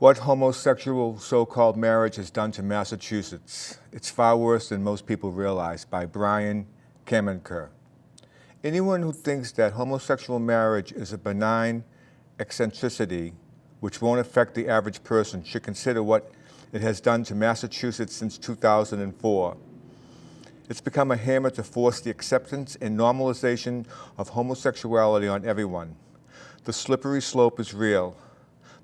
What homosexual so-called marriage has done to Massachusetts. It's far worse than most people realize, by Brian Kamenker. Anyone who thinks that homosexual marriage is a benign eccentricity which won't affect the average person should consider what it has done to Massachusetts since 2004. It's become a hammer to force the acceptance and normalization of homosexuality on everyone. The slippery slope is real.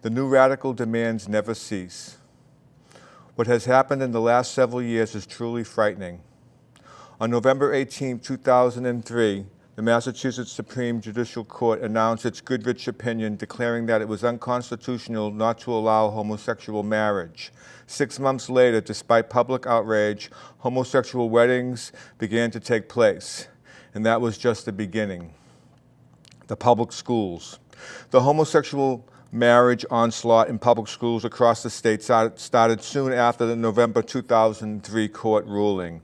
The new radical demands never cease. What has happened in the last several years is truly frightening. On November 18, 2003, the Massachusetts Supreme Judicial Court announced its Goodrich opinion declaring that it was unconstitutional not to allow homosexual marriage. 6 months later, despite public outrage, homosexual weddings began to take place, and that was just the beginning. The public schools. The homosexual marriage onslaught in public schools across the state started soon after the November 2003 court ruling.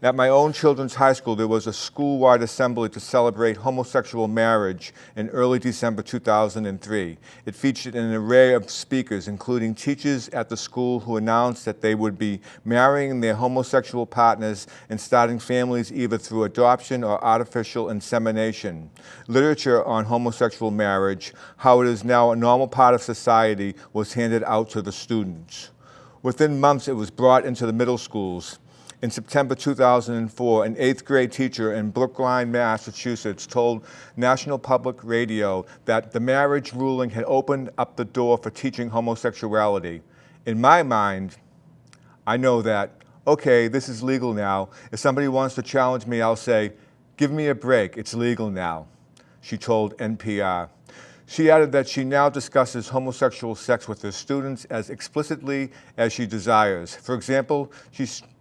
At my own children's high school, there was a school-wide assembly to celebrate homosexual marriage in early December 2003. It featured an array of speakers, including teachers at the school who announced that they would be marrying their homosexual partners and starting families either through adoption or artificial insemination. Literature on homosexual marriage, how it is now a normal part of society, was handed out to the students. Within months, it was brought into the middle schools. In September 2004, an 8th grade teacher in Brookline, Massachusetts, told National Public Radio that the marriage ruling had opened up the door for teaching homosexuality. In my mind, I know that, okay, this is legal now. If somebody wants to challenge me, I'll say, give me a break, it's legal now, she told NPR. She added that she now discusses homosexual sex with her students as explicitly as she desires. For example,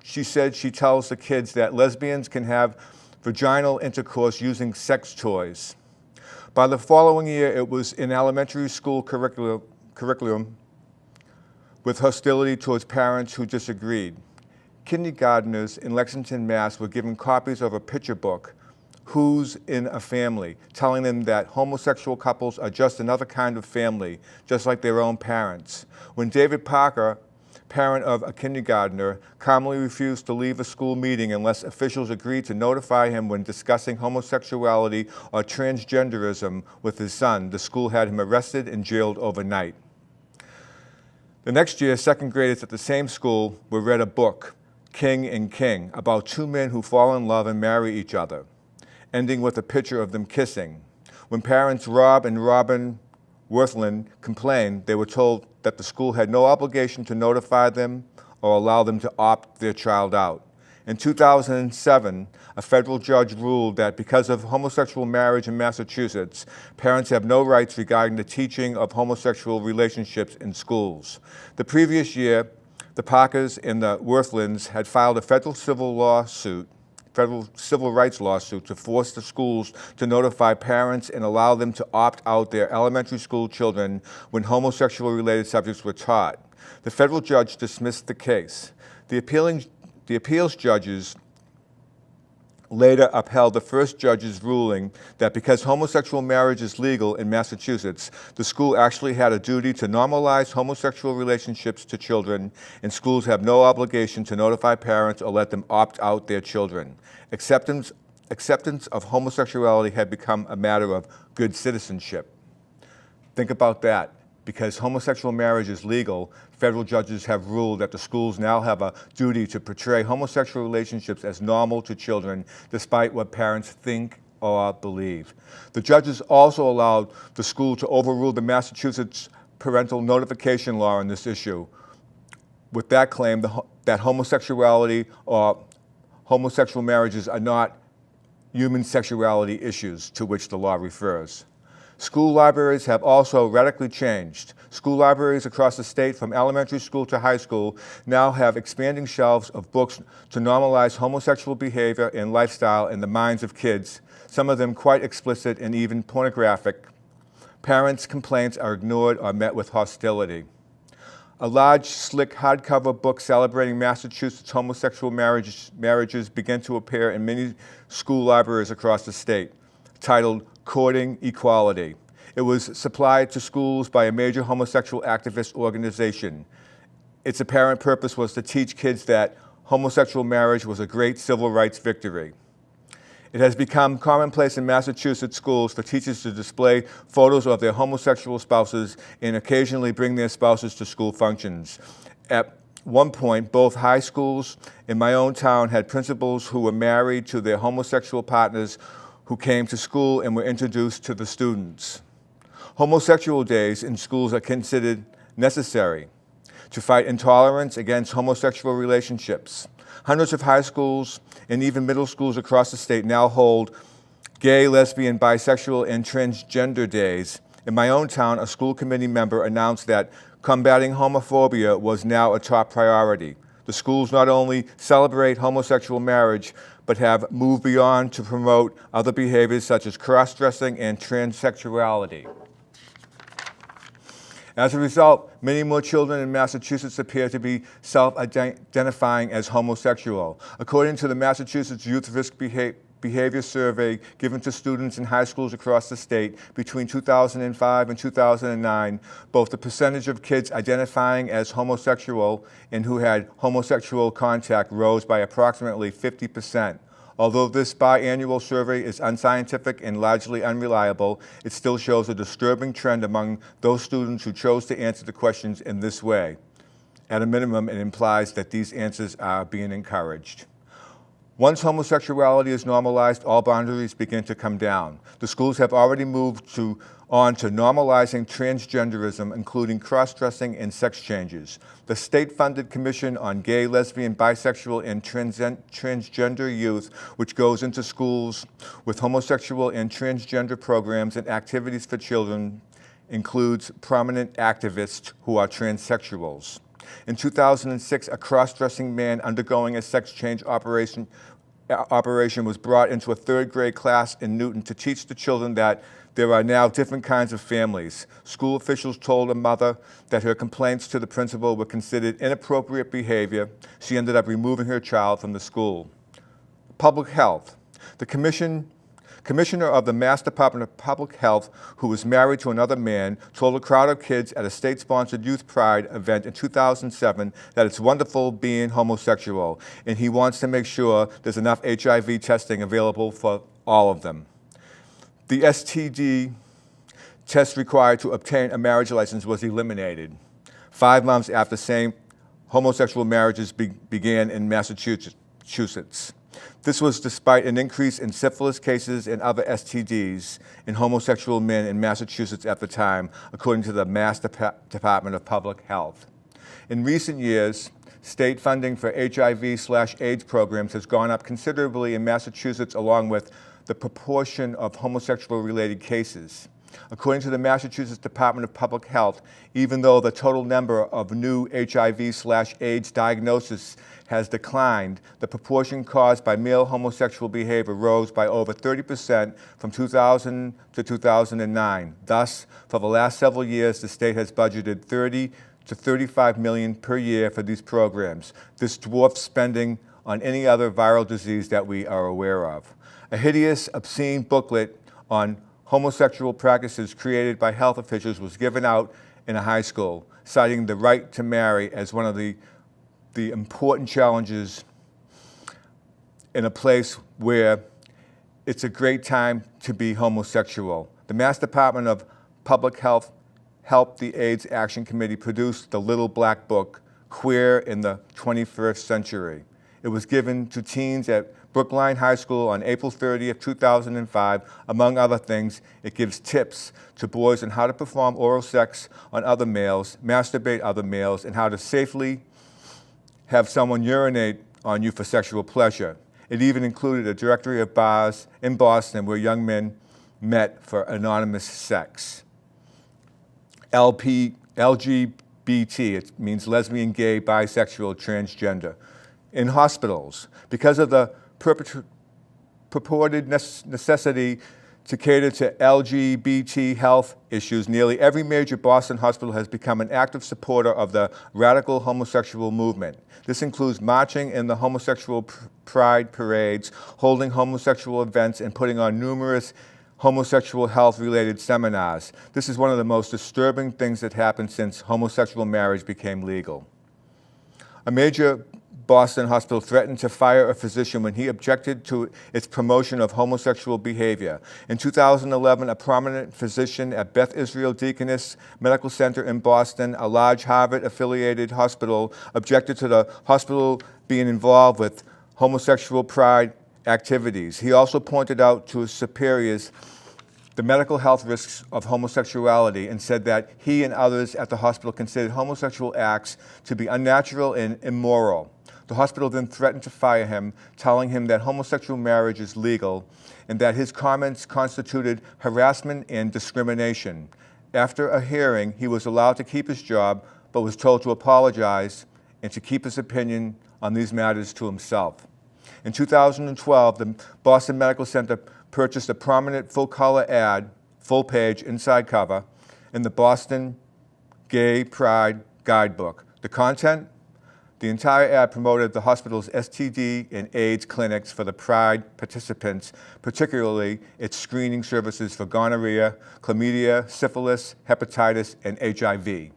she said she tells the kids that lesbians can have vaginal intercourse using sex toys. By the following year, it was in elementary school curriculum with hostility towards parents who disagreed. Kindergarteners in Lexington, Mass. were given copies of a picture book, Who's in a Family, telling them that homosexual couples are just another kind of family, just like their own parents. When David Parker, parent of a kindergartner, calmly refused to leave a school meeting unless officials agreed to notify him when discussing homosexuality or transgenderism with his son, the school had him arrested and jailed overnight. The next year, 2nd graders at the same school were read a book, King and King, about 2 men who fall in love and marry each other, ending with a picture of them kissing. When parents Rob and Robin Worthland complained, they were told that the school had no obligation to notify them or allow them to opt their child out. In 2007, a federal judge ruled that because of homosexual marriage in Massachusetts, parents have no rights regarding the teaching of homosexual relationships in schools. The previous year, the Parkers and the Worthlands had filed a federal civil rights lawsuit to force the schools to notify parents and allow them to opt out their elementary school children when homosexual-related subjects were taught. The federal judge dismissed the case. The appeals judges later upheld the first judge's ruling that because homosexual marriage is legal in Massachusetts, the school actually had a duty to normalize homosexual relationships to children, and schools have no obligation to notify parents or let them opt out their children. Acceptance of homosexuality had become a matter of good citizenship. Think about that. Because homosexual marriage is legal, federal judges have ruled that the schools now have a duty to portray homosexual relationships as normal to children, despite what parents think or believe. The judges also allowed the school to overrule the Massachusetts parental notification law on this issue, with that claim that homosexuality or homosexual marriages are not human sexuality issues to which the law refers. School libraries have also radically changed. School libraries across the state, from elementary school to high school, now have expanding shelves of books to normalize homosexual behavior and lifestyle in the minds of kids, some of them quite explicit and even pornographic. Parents' complaints are ignored or met with hostility. A large, slick hardcover book celebrating Massachusetts homosexual marriages began to appear in many school libraries across the state, titled Courting Equality. It was supplied to schools by a major homosexual activist organization. Its apparent purpose was to teach kids that homosexual marriage was a great civil rights victory. It has become commonplace in Massachusetts schools for teachers to display photos of their homosexual spouses and occasionally bring their spouses to school functions. At one point, both high schools in my own town had principals who were married to their homosexual partners who came to school and were introduced to the students. Homosexual days in schools are considered necessary to fight intolerance against homosexual relationships. Hundreds of high schools and even middle schools across the state now hold gay, lesbian, bisexual, and transgender days. In my own town, a school committee member announced that combating homophobia was now a top priority. The schools not only celebrate homosexual marriage, but have moved beyond to promote other behaviors such as cross-dressing and transsexuality. As a result, many more children in Massachusetts appear to be self-identifying as homosexual. According to the Massachusetts Youth Risk Behavior Survey given to students in high schools across the state between 2005 and 2009, both the percentage of kids identifying as homosexual and who had homosexual contact rose by approximately 50%. Although this biannual survey is unscientific and largely unreliable, it still shows a disturbing trend among those students who chose to answer the questions in this way. At a minimum, it implies that these answers are being encouraged. Once homosexuality is normalized, all boundaries begin to come down. The schools have already moved on to normalizing transgenderism, including cross-dressing and sex changes. The state-funded Commission on Gay, Lesbian, Bisexual, and Transgender Youth, which goes into schools with homosexual and transgender programs and activities for children, includes prominent activists who are transsexuals. In 2006, a cross-dressing man undergoing a sex change operation was brought into a third grade class in Newton to teach the children that there are now different kinds of families. School officials told a mother that her complaints to the principal were considered inappropriate behavior. She ended up removing her child from the school. Public health. The Commissioner of the Mass Department of Public Health, who was married to another man, told a crowd of kids at a state-sponsored Youth Pride event in 2007 that it's wonderful being homosexual, and he wants to make sure there's enough HIV testing available for all of them. The STD test required to obtain a marriage license was eliminated 5 months after same homosexual marriages began in Massachusetts. This was despite an increase in syphilis cases and other STDs in homosexual men in Massachusetts at the time, according to the Mass Department of Public Health. In recent years, state funding for HIV/AIDS programs has gone up considerably in Massachusetts, along with the proportion of homosexual-related cases. According to the Massachusetts Department of Public Health, even though the total number of new HIV/AIDS diagnoses has declined, the proportion caused by male homosexual behavior rose by over 30% from 2000 to 2009. Thus, for the last several years, the state has budgeted $30 to $35 million per year for these programs. This dwarfs spending on any other viral disease that we are aware of. A hideous, obscene booklet on homosexual practices created by health officials was given out in a high school, citing the right to marry as one of the important challenges in a place where it's a great time to be homosexual. The Mass Department of Public Health helped the AIDS Action Committee produce the Little Black Book, Queer in the 21st Century. It was given to teens at Brookline High School on April 30th, 2005. Among other things, it gives tips to boys on how to perform oral sex on other males, masturbate other males, and how to safely have someone urinate on you for sexual pleasure. It even included a directory of bars in Boston where young men met for anonymous sex. LGBT, it means lesbian, gay, bisexual, transgender. In hospitals, because of the purported necessity to cater to LGBT health issues, nearly every major Boston hospital has become an active supporter of the radical homosexual movement. This includes marching in the homosexual pride parades, holding homosexual events, and putting on numerous homosexual health-related seminars. This is one of the most disturbing things that happened since homosexual marriage became legal. A major Boston hospital threatened to fire a physician when he objected to its promotion of homosexual behavior. In 2011, a prominent physician at Beth Israel Deaconess Medical Center in Boston, a large Harvard-affiliated hospital, objected to the hospital being involved with homosexual pride activities. He also pointed out to his superiors the medical health risks of homosexuality and said that he and others at the hospital considered homosexual acts to be unnatural and immoral. The hospital then threatened to fire him, telling him that homosexual marriage is legal and that his comments constituted harassment and discrimination. After a hearing, he was allowed to keep his job, but was told to apologize and to keep his opinion on these matters to himself. In 2012, the Boston Medical Center purchased a prominent full-color ad, full-page inside cover, in the Boston Gay Pride Guidebook. The content? The entire ad promoted the hospital's STD and AIDS clinics for the Pride participants, particularly its screening services for gonorrhea, chlamydia, syphilis, hepatitis, and HIV.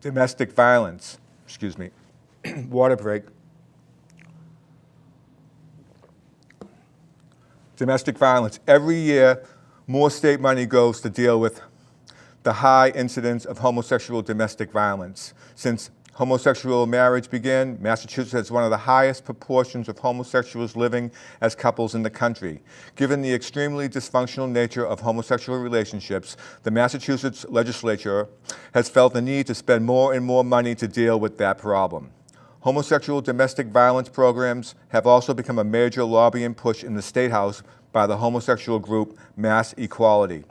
Domestic violence, water break. Domestic violence. Every year, more state money goes to deal with the high incidence of homosexual domestic violence. Since homosexual marriage began, Massachusetts has one of the highest proportions of homosexuals living as couples in the country. Given the extremely dysfunctional nature of homosexual relationships, the Massachusetts legislature has felt the need to spend more and more money to deal with that problem. Homosexual domestic violence programs have also become a major lobbying push in the State House by the homosexual group Mass Equality.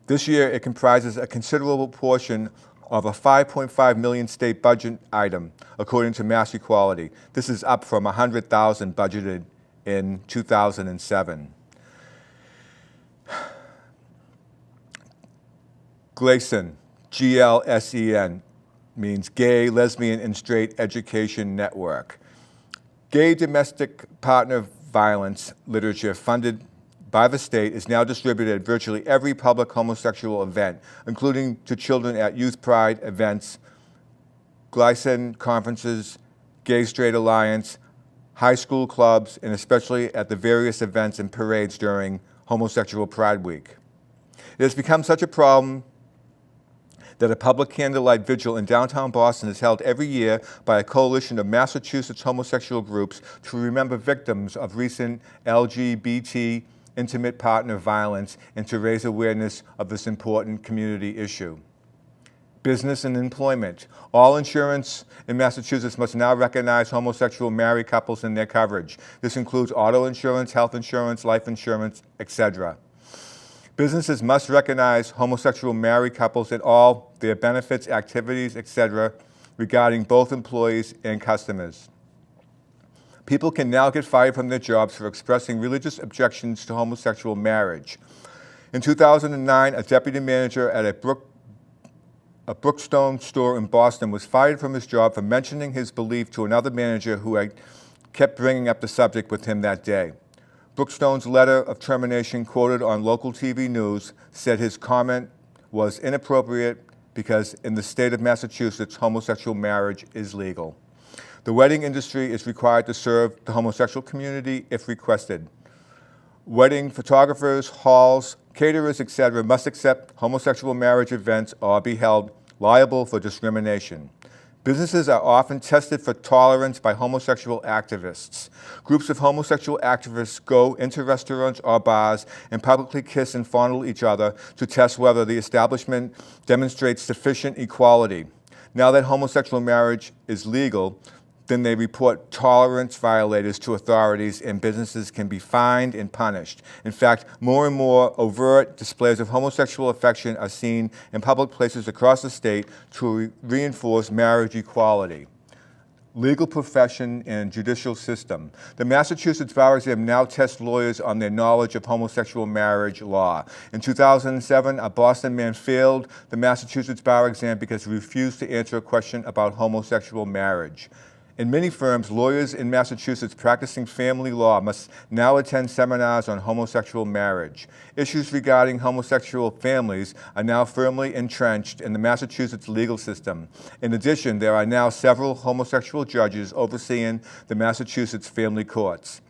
This year, it comprises a considerable portion of a $5.5 million state budget item, according to Mass Equality. This is up from $100,000 budgeted in 2007. GLSEN, G-L-S-E-N, means Gay, Lesbian, and Straight Education Network. Gay domestic partner violence literature funded by the state is now distributed at virtually every public homosexual event, including to children at youth pride events, GLSEN conferences, Gay Straight Alliance, high school clubs, and especially at the various events and parades during Homosexual Pride Week. It has become such a problem that a public candlelight vigil in downtown Boston is held every year by a coalition of Massachusetts homosexual groups to remember victims of recent LGBT intimate partner violence and to raise awareness of this important community issue. Business and employment. All insurance in Massachusetts must now recognize homosexual married couples in their coverage. This includes auto insurance, health insurance, life insurance, etc. Businesses must recognize homosexual married couples in all their benefits, activities, etc., regarding both employees and customers. People can now get fired from their jobs for expressing religious objections to homosexual marriage. In 2009, a deputy manager at a Brookstone store in Boston was fired from his job for mentioning his belief to another manager who had kept bringing up the subject with him that day. Brookstone's letter of termination, quoted on local TV news, said his comment was inappropriate because in the state of Massachusetts, homosexual marriage is legal. The wedding industry is required to serve the homosexual community if requested. Wedding photographers, halls, caterers, etc. must accept homosexual marriage events or be held liable for discrimination. Businesses are often tested for tolerance by homosexual activists. Groups of homosexual activists go into restaurants or bars and publicly kiss and fondle each other to test whether the establishment demonstrates sufficient equality. Now that homosexual marriage is legal, then they report tolerance violators to authorities and businesses can be fined and punished. In fact, more and more overt displays of homosexual affection are seen in public places across the state to reinforce marriage equality. Legal profession and judicial system. The Massachusetts Bar Exam now tests lawyers on their knowledge of homosexual marriage law. In 2007, a Boston man failed the Massachusetts Bar Exam because he refused to answer a question about homosexual marriage. In many firms, lawyers in Massachusetts practicing family law must now attend seminars on homosexual marriage. Issues regarding homosexual families are now firmly entrenched in the Massachusetts legal system. In addition, there are now several homosexual judges overseeing the Massachusetts family courts.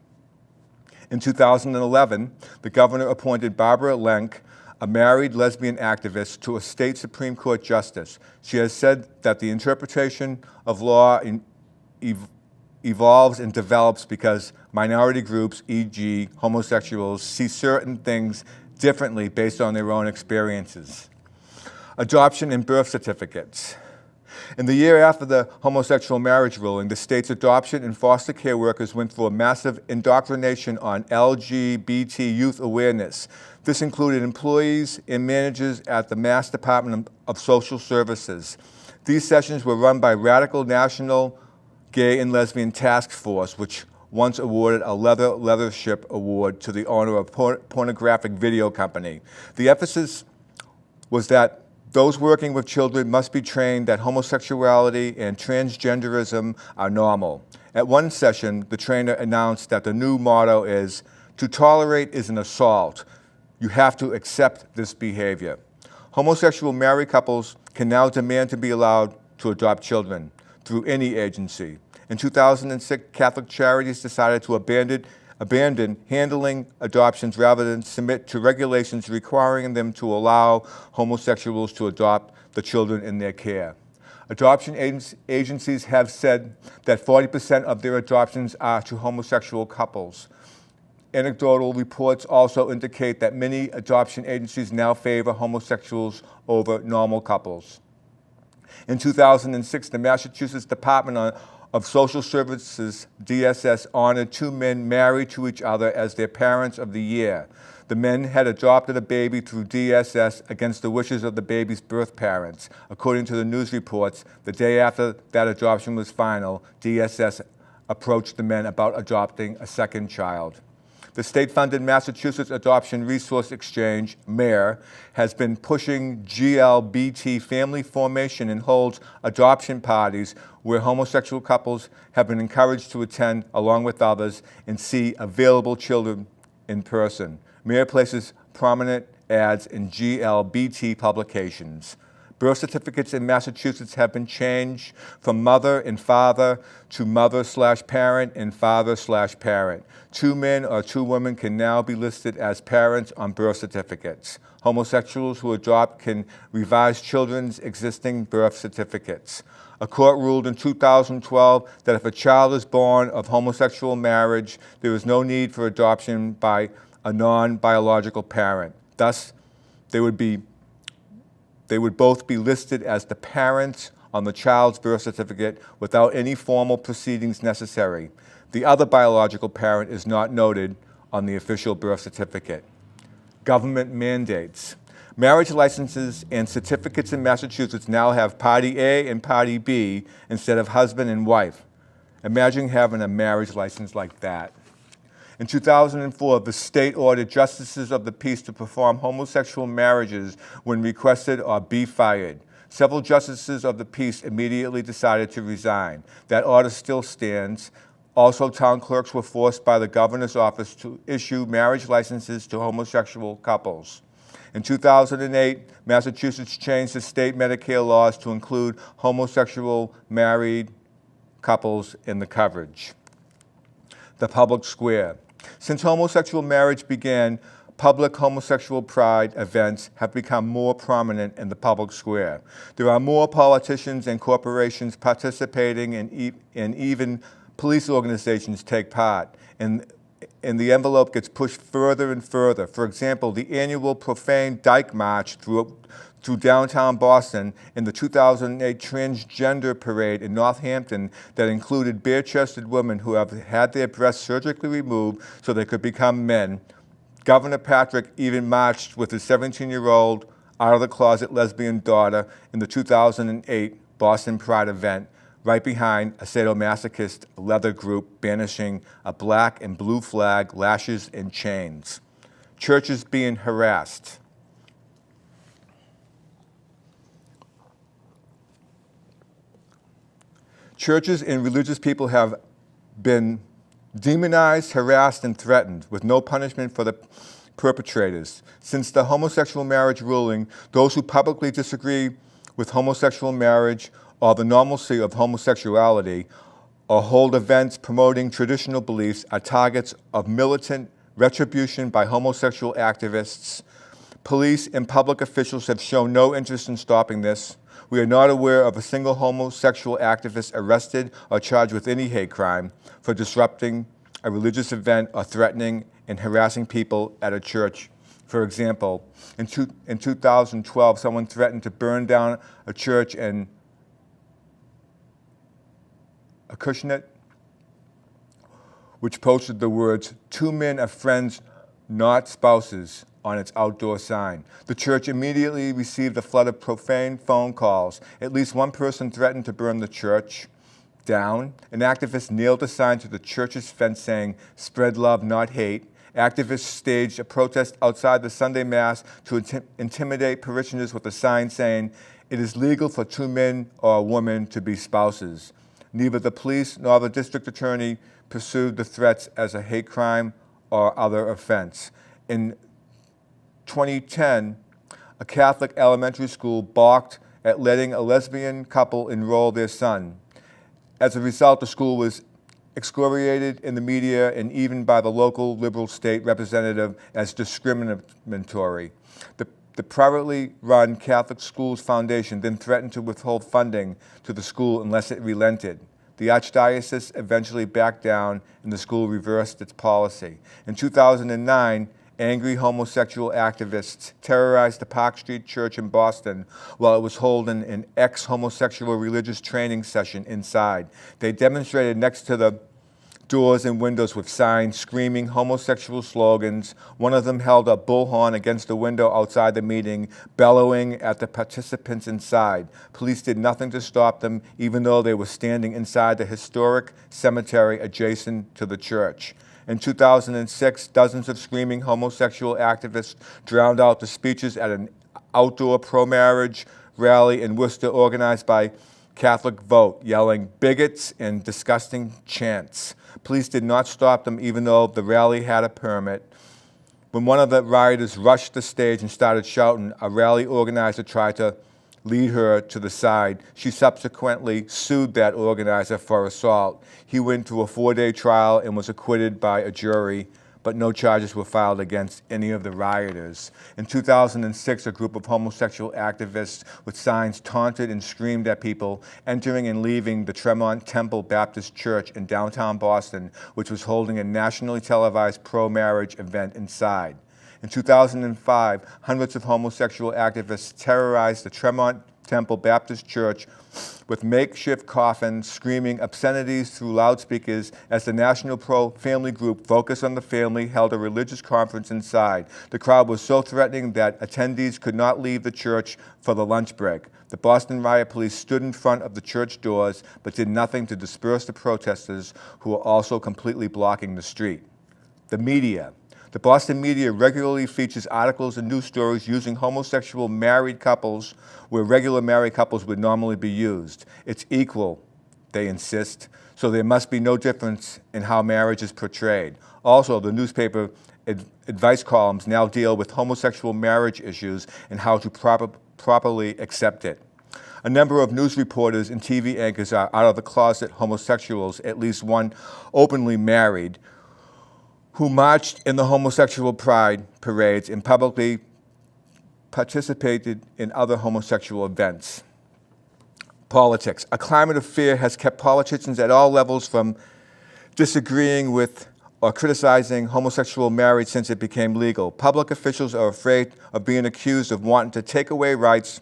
In 2011, the governor appointed Barbara Lenk, a married lesbian activist, to a state Supreme Court justice. She has said that the interpretation of law evolves and develops because minority groups, e.g. homosexuals, see certain things differently based on their own experiences. Adoption and birth certificates. In the year after the homosexual marriage ruling, the state's adoption and foster care workers went through a massive indoctrination on LGBT youth awareness. This included employees and managers at the Mass Department of Social Services. These sessions were run by Radical National Gay and Lesbian Task Force, which once awarded a leadership award to the owner of a pornographic video company. The emphasis was that those working with children must be trained that homosexuality and transgenderism are normal. At one session, the trainer announced that the new motto is, "To tolerate is an assault. You have to accept this behavior." Homosexual married couples can now demand to be allowed to adopt children through any agency. In 2006, Catholic Charities decided to abandon handling adoptions rather than submit to regulations requiring them to allow homosexuals to adopt the children in their care. Adoption agencies have said that 40% of their adoptions are to homosexual couples. Anecdotal reports also indicate that many adoption agencies now favor homosexuals over normal couples. In 2006, the Massachusetts Department of Social Services, DSS, honored two men married to each other as their parents of the year. The men had adopted a baby through DSS against the wishes of the baby's birth parents. According to the news reports, the day after that adoption was final, DSS approached the men about adopting a second child. The state-funded Massachusetts Adoption Resource Exchange, MARE, has been pushing GLBT family formation and holds adoption parties where homosexual couples have been encouraged to attend along with others and see available children in person. MARE places prominent ads in GLBT publications. Birth certificates in Massachusetts have been changed from mother and father to mother/parent and father/parent. Two men or two women can now be listed as parents on birth certificates. Homosexuals who adopt can revise children's existing birth certificates. A court ruled in 2012 that if a child is born of homosexual marriage, there is no need for adoption by a non-biological parent. Thus, they would both be listed as the parents on the child's birth certificate without any formal proceedings necessary. The other biological parent is not noted on the official birth certificate. Government mandates. Marriage licenses and certificates in Massachusetts now have Party A and Party B instead of husband and wife. Imagine having a marriage license like that. In 2004, the state ordered justices of the peace to perform homosexual marriages when requested or be fired. Several justices of the peace immediately decided to resign. That order still stands. Also, town clerks were forced by the governor's office to issue marriage licenses to homosexual couples. In 2008, Massachusetts changed the state Medicare laws to include homosexual married couples in the coverage. The public square. Since homosexual marriage began, public homosexual pride events have become more prominent in the public square. There are more politicians and corporations participating, and even police organizations take part. And the envelope gets pushed further and further. For example, the annual Profane Dyke March through downtown Boston and the 2008 Transgender Parade in Northampton that included bare-chested women who have had their breasts surgically removed so they could become men. Governor Patrick even marched with his 17-year-old out-of-the-closet lesbian daughter in the 2008 Boston Pride event, right behind a sadomasochist leather group banishing a black and blue flag, lashes, and chains. Churches being harassed. Churches and religious people have been demonized, harassed, and threatened with no punishment for the perpetrators. Since the homosexual marriage ruling, those who publicly disagree with homosexual marriage or the normalcy of homosexuality or hold events promoting traditional beliefs are targets of militant retribution by homosexual activists. Police and public officials have shown no interest in stopping this. We are not aware of a single homosexual activist arrested or charged with any hate crime for disrupting a religious event or threatening and harassing people at a church. For example, in 2012, someone threatened to burn down a church in Acushnet, which posted the words, "Two men are friends, not spouses," on its outdoor sign. The church immediately received a flood of profane phone calls. At least one person threatened to burn the church down. An activist nailed a sign to the church's fence saying, "Spread love, not hate." Activists staged a protest outside the Sunday Mass to intimidate parishioners with a sign saying, "It is legal for two men or a woman to be spouses." Neither the police nor the district attorney pursued the threats as a hate crime or other offense. In 2010, a Catholic elementary school balked at letting a lesbian couple enroll their son. As a result, the school was excoriated in the media and even by the local liberal state representative as discriminatory. The privately run Catholic Schools Foundation then threatened to withhold funding to the school unless it relented. The Archdiocese eventually backed down and the school reversed its policy. In 2009, angry homosexual activists terrorized the Park Street Church in Boston while it was holding an ex-homosexual religious training session inside. They demonstrated next to the doors and windows with signs screaming homosexual slogans. One of them held a bullhorn against the window outside the meeting, bellowing at the participants inside. Police did nothing to stop them, even though they were standing inside the historic cemetery adjacent to the church. In 2006, dozens of screaming homosexual activists drowned out the speeches at an outdoor pro-marriage rally in Worcester organized by Catholic Vote, yelling bigots and disgusting chants. Police did not stop them even though the rally had a permit. When one of the rioters rushed the stage and started shouting, a rally organizer tried to lead her to the side. She subsequently sued that organizer for assault. He went through a 4-day trial and was acquitted by a jury, but no charges were filed against any of the rioters. In 2006, a group of homosexual activists with signs taunted and screamed at people entering and leaving the Tremont Temple Baptist Church in downtown Boston, which was holding a nationally televised pro-marriage event inside. In 2005, hundreds of homosexual activists terrorized the Tremont Temple Baptist Church with makeshift coffins, screaming obscenities through loudspeakers as the National Pro-Family Group Focus on the Family held a religious conference inside. The crowd was so threatening that attendees could not leave the church for the lunch break. The Boston Riot Police stood in front of the church doors but did nothing to disperse the protesters who were also completely blocking the street. The media. The Boston media regularly features articles and news stories using homosexual married couples where regular married couples would normally be used. It's equal, they insist, so there must be no difference in how marriage is portrayed. Also, the newspaper advice columns now deal with homosexual marriage issues and how to properly accept it. A number of news reporters and TV anchors are out-of-the-closet homosexuals, at least one openly married, who marched in the homosexual pride parades and publicly participated in other homosexual events. Politics. A climate of fear has kept politicians at all levels from disagreeing with or criticizing homosexual marriage since it became legal. Public officials are afraid of being accused of wanting to take away rights.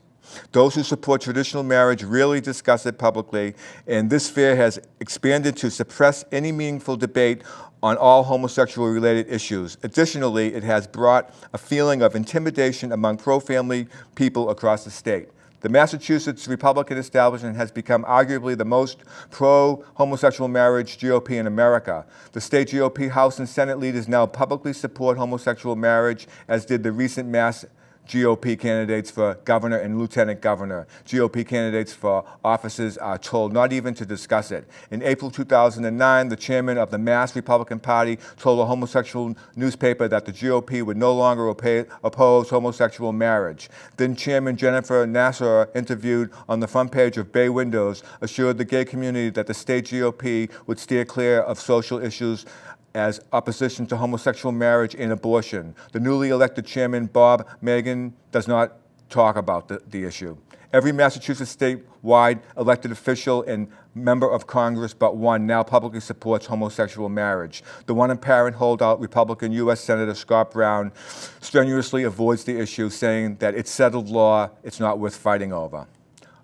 Those who support traditional marriage rarely discuss it publicly, and this fear has expanded to suppress any meaningful debate on all homosexual-related issues. Additionally, it has brought a feeling of intimidation among pro-family people across the state. The Massachusetts Republican establishment has become arguably the most pro-homosexual marriage GOP in America. The state GOP House and Senate leaders now publicly support homosexual marriage, as did the recent Mass GOP candidates for governor and lieutenant governor. GOP candidates for offices are told not even to discuss it. In April 2009, the chairman of the Mass Republican Party told a homosexual newspaper that the GOP would no longer oppose homosexual marriage. Then Chairman Jennifer Nassar, interviewed on the front page of Bay Windows, assured the gay community that the state GOP would steer clear of social issues as opposition to homosexual marriage and abortion. The newly elected chairman, Bob Megan, does not talk about the issue. Every Massachusetts statewide elected official and member of Congress but one now publicly supports homosexual marriage. The one apparent holdout Republican U.S. Senator Scott Brown strenuously avoids the issue, saying that it's settled law, it's not worth fighting over.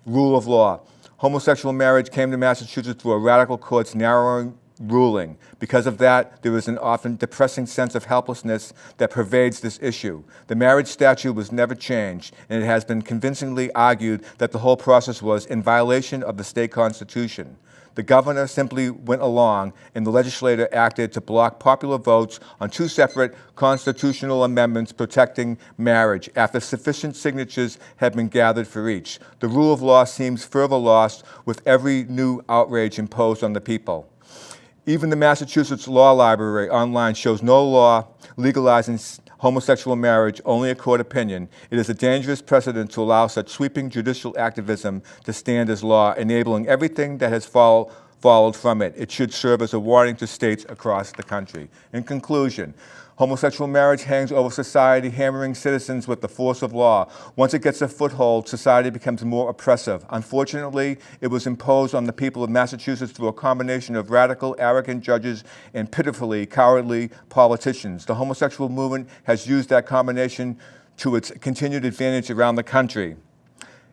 Rule of law. Homosexual marriage came to Massachusetts through a radical court's narrowing ruling. Because of that, there is an often depressing sense of helplessness that pervades this issue. The marriage statute was never changed, and it has been convincingly argued that the whole process was in violation of the state constitution. The governor simply went along, and the legislature acted to block popular votes on two separate constitutional amendments protecting marriage after sufficient signatures had been gathered for each. The rule of law seems further lost with every new outrage imposed on the people. Even the Massachusetts Law Library online shows no law legalizing homosexual marriage, only a court opinion. It is a dangerous precedent to allow such sweeping judicial activism to stand as law, enabling everything that has followed from it. It should serve as a warning to states across the country. In conclusion, homosexual marriage hangs over society, hammering citizens with the force of law. Once it gets a foothold, society becomes more oppressive. Unfortunately, it was imposed on the people of Massachusetts through a combination of radical, arrogant judges and pitifully cowardly politicians. The homosexual movement has used that combination to its continued advantage around the country.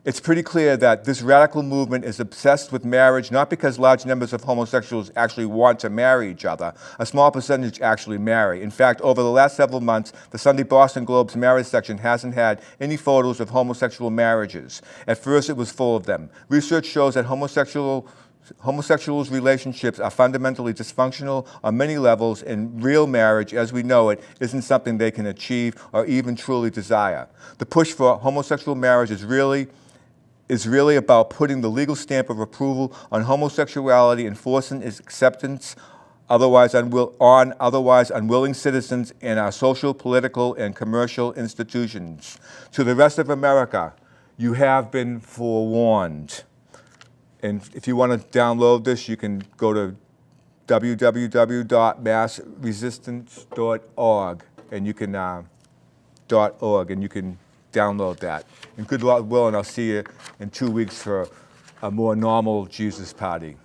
It's pretty clear that this radical movement is obsessed with marriage, not because large numbers of homosexuals actually want to marry each other. A small percentage actually marry. In fact, over the last several months, the Sunday Boston Globe's marriage section hasn't had any photos of homosexual marriages. At first, it was full of them. Research shows that homosexuals' relationships are fundamentally dysfunctional on many levels, and real marriage, as we know it, isn't something they can achieve or even truly desire. The push for homosexual marriage is really about putting the legal stamp of approval on homosexuality and forcing its acceptance on otherwise unwilling citizens in our social, political, and commercial institutions. To the rest of America, you have been forewarned. And if you want to download this, you can go to www.massresistance.org and you can download that. And good luck, Will, and I'll see you in 2 weeks for a more normal Jesus party.